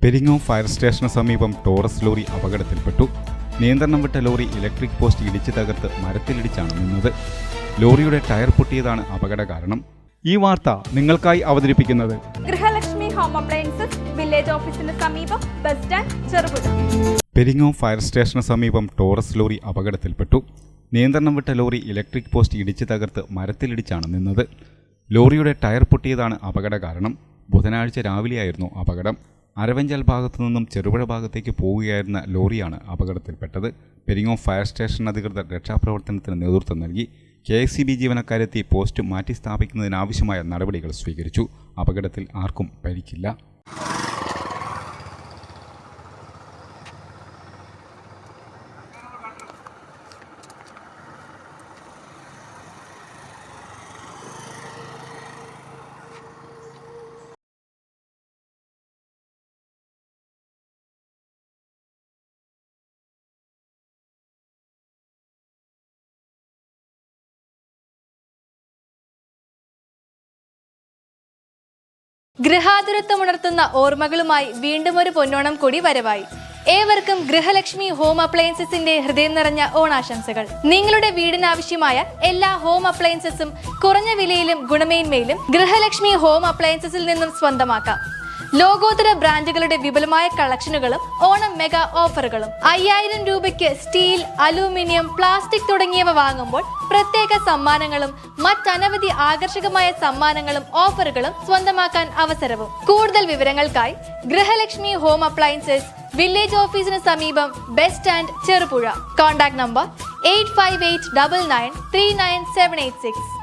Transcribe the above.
Peringome fire സ്റ്റേഷന് സമീപം Taurus lorry അപകടത്തിൽപ്പെട്ടു. നിയന്ത്രണം വിട്ട ലോറി ഇലക്ട്രിക് പോസ്റ്റ് ഇടിച്ചു തകർത്ത് മരത്തിലിടിച്ചാണ് നിന്നത്. ലോറിയുടെ ടയർ പൊട്ടിയതാണ് അപകട കാരണം. ഈ വാർത്ത നിങ്ങൾക്കായി അവതരിപ്പിക്കുന്നത് ഗൃഹലക്ഷ്മി ഹോം അപ്ലയൻസസ്, വില്ലേജ് ഓഫീസിന് സമീപം, bus stand, Cherupuzha. Peringome fire സ്റ്റേഷന് സമീപം ടോറസ് ലോറി അപകടത്തിൽപ്പെട്ടു. നിയന്ത്രണം വിട്ട ലോറി ഇലക്ട്രിക് പോസ്റ്റ് ഇടിച്ചു തകർത്ത് മരത്തിലിടിച്ചാണ് നിന്നത്. ലോറിയുടെ ടയർ പൊട്ടിയതാണ് അപകട കാരണം. ബുധനാഴ്ച രാവിലെയായിരുന്നു അപകടം. അരവഞ്ചാൽ ഭാഗത്തു നിന്നും ചെറുപുഴ ഭാഗത്തേക്ക് പോവുകയായിരുന്ന ലോറിയാണ് അപകടത്തിൽപ്പെട്ടത്. പെരിങ്ങോം ഫയർ സ്റ്റേഷൻ അധികൃതർ രക്ഷാപ്രവർത്തനത്തിന് നേതൃത്വം നൽകി. KSEB ജീവനക്കാരെത്തി പോസ്റ്റ് മാറ്റി സ്ഥാപിക്കുന്നതിനാവശ്യമായ നടപടികൾ സ്വീകരിച്ചു. അപകടത്തിൽ ആർക്കും പരിക്കില്ല. ഗൃഹാതുരത്വമുണർത്തുന്ന ഓർമ്മകളുമായി വീണ്ടും ഒരു പൊന്നോണം കൂടി വരവായി. ഏവർക്കും ഗൃഹലക്ഷ്മി ഹോം അപ്ലയൻസസിന്റെ ഹൃദയം നിറഞ്ഞ ഓണാശംസകൾ. നിങ്ങളുടെ വീടിനാവശ്യമായ എല്ലാ ഹോം അപ്ലയൻസസും കുറഞ്ഞ വിലയിലും ഗുണമേന്മയിലും ഗൃഹലക്ഷ്മി ഹോം അപ്ലയൻസസിൽ നിന്നും സ്വന്തമാക്കാം. ലോകോത്തര ബ്രാൻഡുകളുടെ വിപുലമായ കളക്ഷനുകളും ഓണം മെഗാ ഓഫറുകളും. 5000 രൂപയ്ക്ക് സ്റ്റീൽ, അലൂമിനിയം, പ്ലാസ്റ്റിക് തുടങ്ങിയവ വാങ്ങുമ്പോൾ പ്രത്യേക സമ്മാനങ്ങളും മറ്റനവധി ആകർഷകമായ സമ്മാനങ്ങളും ഓഫറുകളും സ്വന്തമാക്കാൻ അവസരവും. കൂടുതൽ വിവരങ്ങൾക്കായി ഗൃഹലക്ഷ്മി ഹോം അപ്ലയൻസസ്, വില്ലേജ് ഓഫീസിന് സമീപം, bus stand, Cherupuzha. Contact number 8589939786.